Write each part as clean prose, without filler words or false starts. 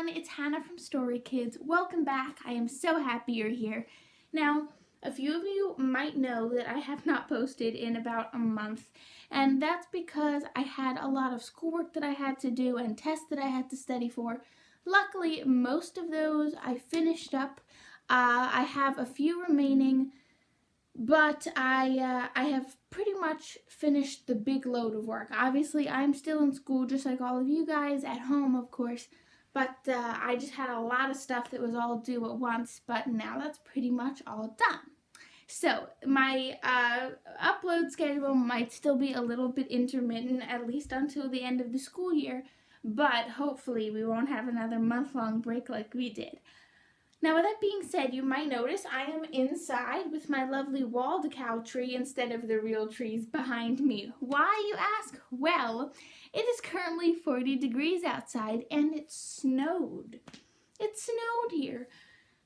everyone, it's Hannah from Story Kids. Welcome back. I am so happy you're here. Now, a few of you might know that I have not posted in about a month, and that's because I had a lot of schoolwork that I had to do and tests that I had to study for. Luckily, most of those I finished up. I have a few remaining, but I have pretty much finished the big load of work. Obviously, I'm still in school just like all of you guys, at home of course, but I just had a lot of stuff that was all due at once, but now that's pretty much all done. So my upload schedule might still be a little bit intermittent, at least until the end of the school year, but hopefully we won't have another month-long break like we did. Now, with that being said, you might notice I am inside with my lovely wall decal tree instead of the real trees behind me. Why, you ask? Well, it is currently 40 degrees outside and it snowed. It snowed here.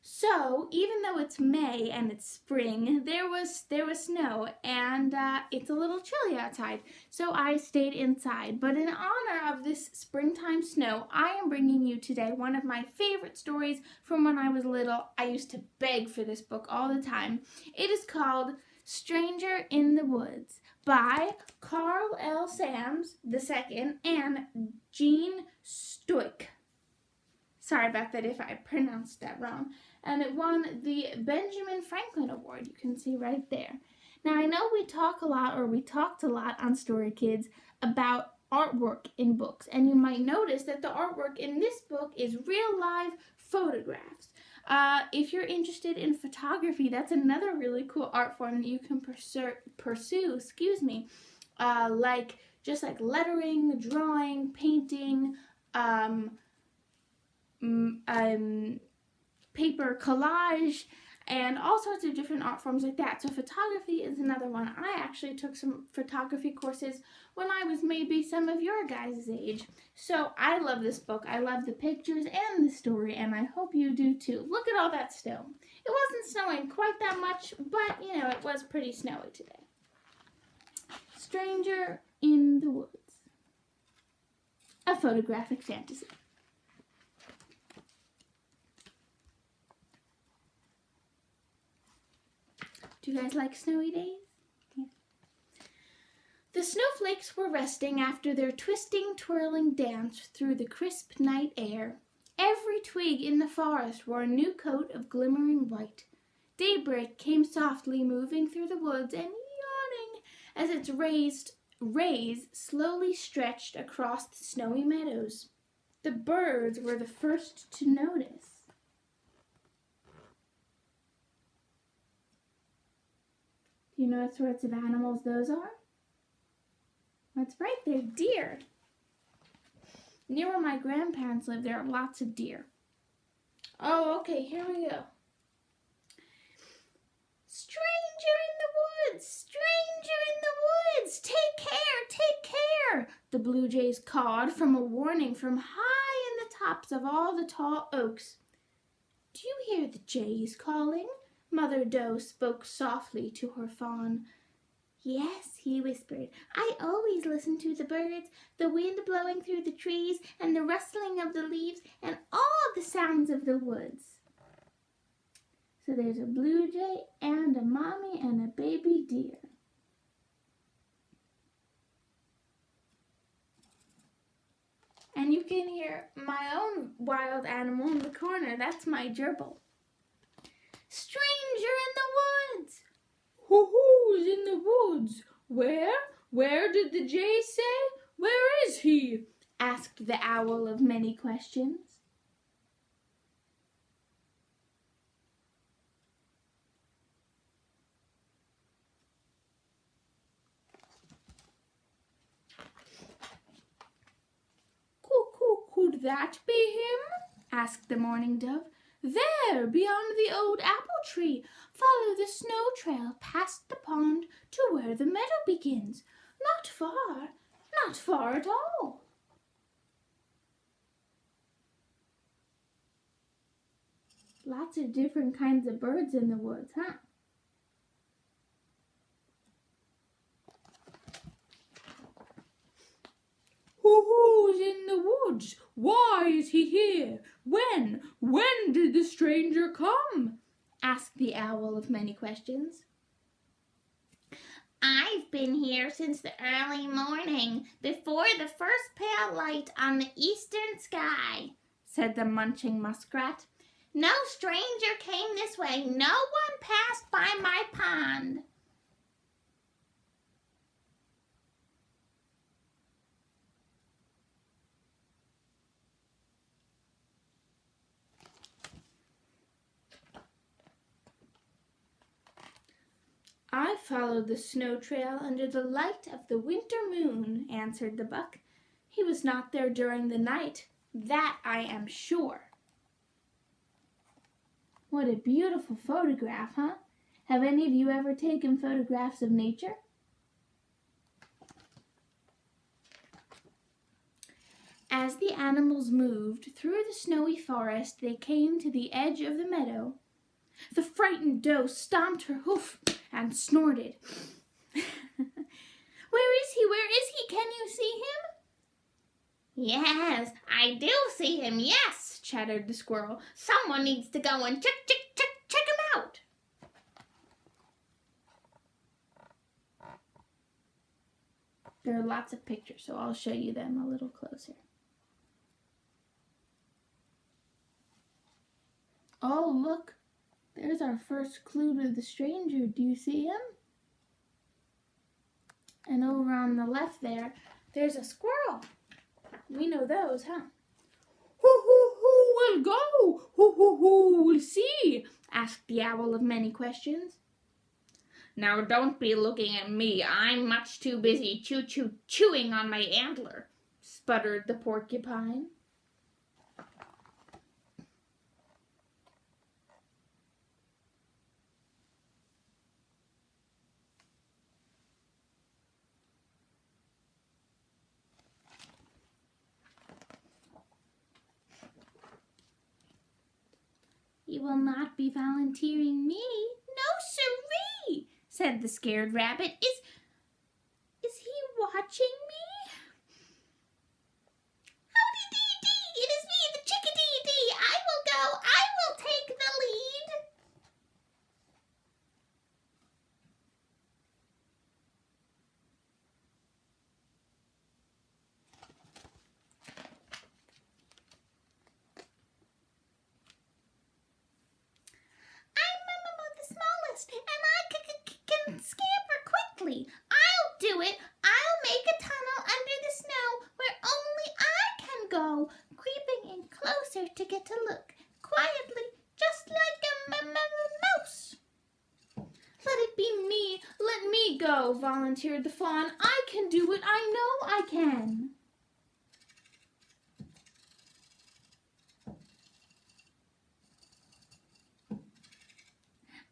So, even though it's May and it's spring, there was snow and it's a little chilly outside. So I stayed inside. But in honor of this springtime snow, I am bringing you today one of my favorite stories from when I was little. I used to beg for this book all the time. It is called Stranger in the Woods by Carl L. Sams II and Jean Stoick. Sorry about that if I pronounced that wrong. And it won the Benjamin Franklin Award. You can see right there. Now, I know we talked a lot on Story Kids about artwork in books. And you might notice that the artwork in this book is real live photographs. If you're interested in photography, that's another really cool art form that you can pursue, like lettering, drawing, painting, paper collage, and all sorts of different art forms like that. So photography is another one. I actually took some photography courses when I was maybe some of your guys' age. So I love this book. I love the pictures and the story, and I hope you do too. Look at all that snow. It wasn't snowing quite that much, but it was pretty snowy today. Stranger in the Woods. A photographic fantasy. Do you guys like snowy days? Yeah. The snowflakes were resting after their twisting, twirling dance through the crisp night air. Every twig in the forest wore a new coat of glimmering white. Daybreak came softly moving through the woods and yawning as its rays slowly stretched across the snowy meadows. The birds were the first to notice. Do you know what sorts of animals those are? That's right, they're deer. Near where my grandparents live, there are lots of deer. Oh, okay, here we go. Stranger in the woods! Stranger in the woods! Take care! Take care! The blue jays cawed from a warning from high in the tops of all the tall oaks. Do you hear the jays calling? Mother Doe spoke softly to her fawn. Yes, he whispered. I always listen to the birds, the wind blowing through the trees, and the rustling of the leaves, and all the sounds of the woods. So there's a blue jay and a mommy and a baby deer. And you can hear my own wild animal in the corner. That's my gerbil. Stranger in the woods! Who's in the woods? Where? Where did the jay say? Where is he? Asked the owl of many questions. Could that be him? Asked the mourning dove. There, beyond the old apple tree, follow the snow trail past the pond to where the meadow begins. Not far at all. Lots of different kinds of birds in the woods, huh? Who's in the the woods? Why is he here? When did the stranger come?" asked the Owl of Many Questions. "I've been here since the early morning, before the first pale light on the eastern sky," said the munching muskrat. "No stranger came this way. No one passed by my pond." "I followed the snow trail under the light of the winter moon," answered the buck. "He was not there during the night, that I am sure." What a beautiful photograph, huh? Have any of you ever taken photographs of nature? As the animals moved through the snowy forest, they came to the edge of the meadow. The frightened doe stomped her hoof and snorted. "Where is he? Where is he? Can you see him?" "Yes, I do see him, yes," chattered the squirrel. "Someone needs to go and check him out." There are lots of pictures, so I'll show you them a little closer. Oh, look. There's our first clue to the stranger. Do you see him? And over on the left there's a squirrel. We know those, huh? Who will go? Who will see?" asked the Owl of Many Questions. "Now don't be looking at me. I'm much too busy chewing on my antler," sputtered the porcupine. "You will not be volunteering me?" "No, sirree," said the scared rabbit. Is he watching me?" "Howdy-dee-dee, it is me, the chickadee-dee. I will go. I will take the lead." "I'm the smallest, and I can scamper quickly. I'll do it. I'll make a tunnel under the snow where only I can go, creeping in closer to get a look, quietly, just like a mouse." "Let it be me. Let me go," volunteered the fawn. "I can do it. I know I can."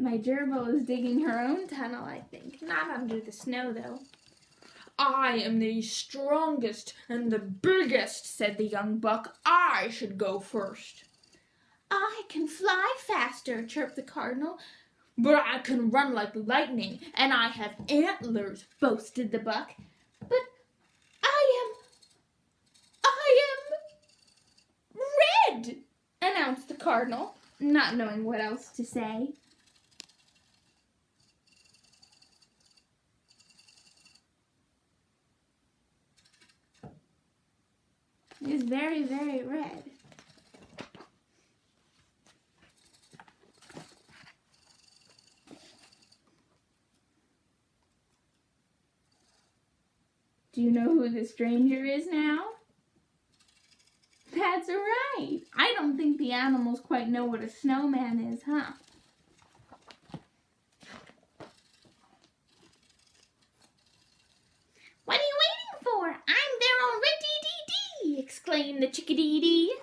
My gerbil is digging her own tunnel, I think. Not under the snow, though. "I am the strongest and the biggest," said the young buck. "I should go first." "I can fly faster," chirped the cardinal. "But I can run like lightning, and I have antlers," boasted the buck. "But I am red," announced the cardinal, not knowing what else to say. It is very, very red. Do you know who the stranger is now? That's right. I don't think the animals quite know what a snowman is, huh? "What are you waiting for? I'm there already-dee-dee," exclaimed the chickadee-dee.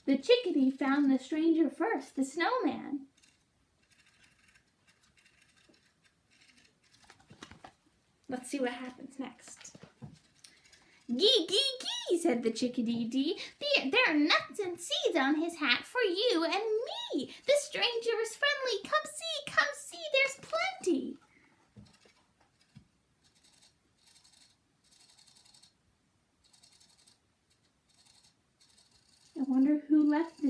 The chickadee found the stranger first, the snowman. Let's see what happens next. "Gee, gee, gee," said the chickadee-dee. "There are nuts and seeds on his hat for you and me. The stranger is friendly. Come see, there's plenty."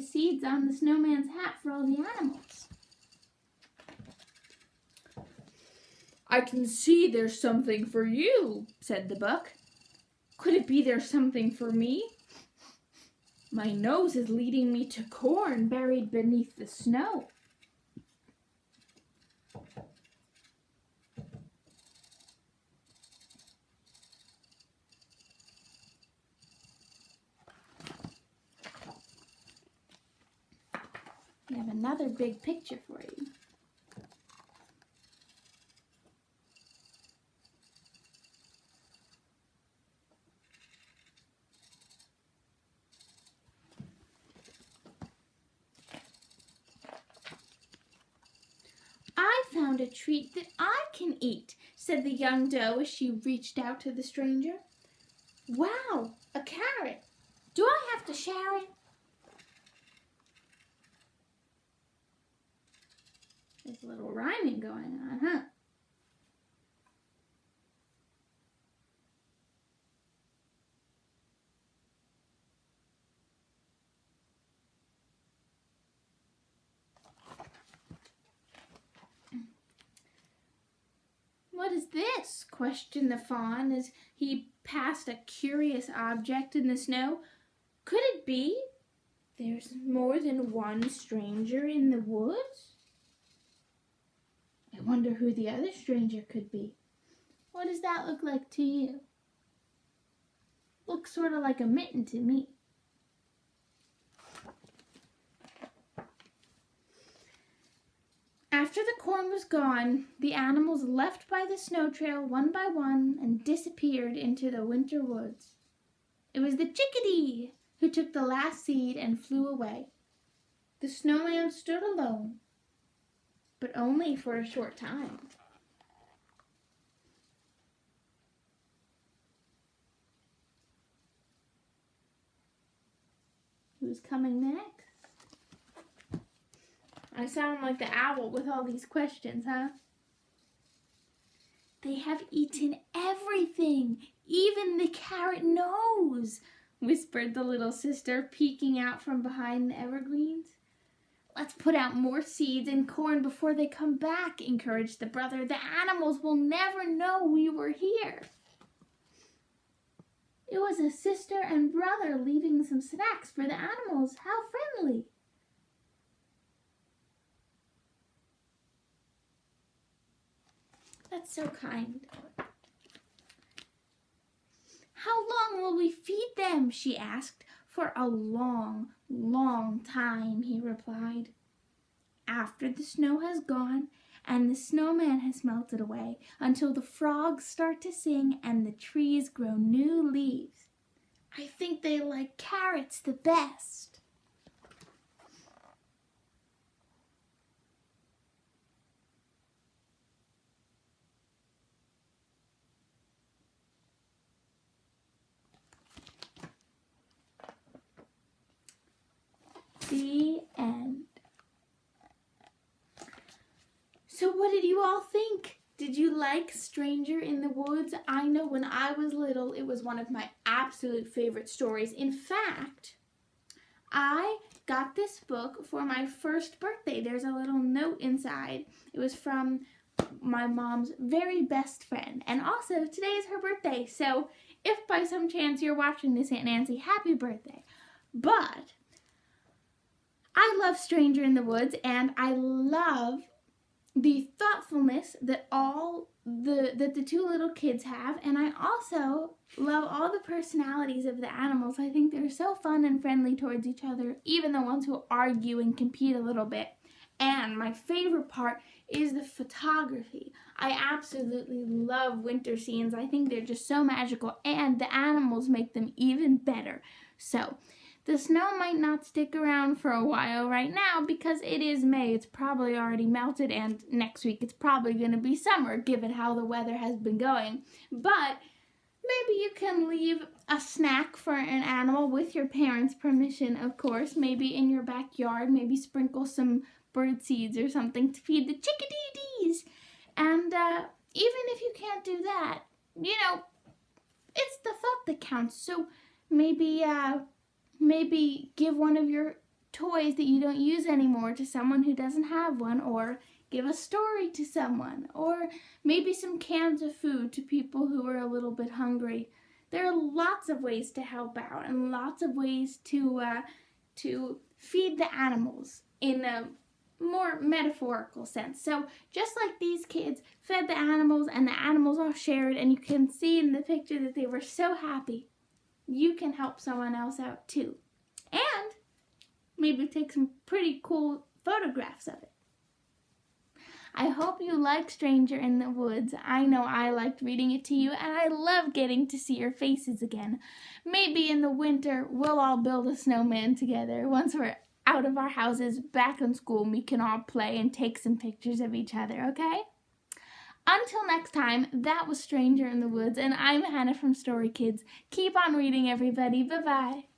the seeds on the snowman's hat for all the animals. I can see there's something for you, said the buck. Could it be there's something for me? My nose is leading me to corn buried beneath the snow. We have another big picture for you. I found a treat that I can eat, said the young doe as she reached out to the stranger. Wow, a carrot. Do I have to share it? There's a little rhyming going on, huh? What is this? Questioned the fawn as he passed a curious object in the snow. Could it be there's more than one stranger in the woods? I wonder who the other stranger could be. What does that look like to you? Looks sort of like a mitten to me. After the corn was gone, the animals left by the snow trail one by one and disappeared into the winter woods. It was the chickadee who took the last seed and flew away. The snowman stood alone, but only for a short time. Who's coming next? I sound like the owl with all these questions, huh? They have eaten everything, even the carrot nose, whispered the little sister, peeking out from behind the evergreens. Let's put out more seeds and corn before they come back, encouraged the brother. The animals will never know we were here. It was a sister and brother leaving some snacks for the animals. How friendly. That's so kind. How long will we feed them? She asked. For a long, long time, he replied. After the snow has gone and the snowman has melted away, until the frogs start to sing and the trees grow new leaves. I think they like carrots the best. The end. So what did you all think? Did you like Stranger in the Woods? I know when I was little, it was one of my absolute favorite stories. In fact, I got this book for my first birthday. There's a little note inside. It was from my mom's very best friend. And also, today is her birthday. So if by some chance you're watching this, Aunt Nancy, happy birthday. But I love Stranger in the Woods, and I love the thoughtfulness that the two little kids have, and I also love all the personalities of the animals. I think they're so fun and friendly towards each other, even the ones who argue and compete a little bit. And my favorite part is the photography. I absolutely love winter scenes. I think they're just so magical, and the animals make them even better. So the snow might not stick around for a while right now because it is May. It's probably already melted, and next week it's probably going to be summer given how the weather has been going. But maybe you can leave a snack for an animal with your parents' permission, of course. Maybe in your backyard, maybe sprinkle some bird seeds or something to feed the chickadees. And even if you can't do that, it's the thought that counts. So maybe give one of your toys that you don't use anymore to someone who doesn't have one, or give a story to someone, or maybe some cans of food to people who are a little bit hungry. There are lots of ways to help out and lots of ways to feed the animals in a more metaphorical sense. So just like these kids fed the animals and the animals all shared, and you can see in the picture that they were so happy, you can help someone else out too. And maybe take some pretty cool photographs of it. I hope you like Stranger in the Woods. I know I liked reading it to you, and I love getting to see your faces again. Maybe in the winter we'll all build a snowman together. Once we're out of our houses, back in school, we can all play and take some pictures of each other, okay? Until next time, that was Stranger in the Woods, and I'm Hannah from Story Kids. Keep on reading, everybody. Bye-bye.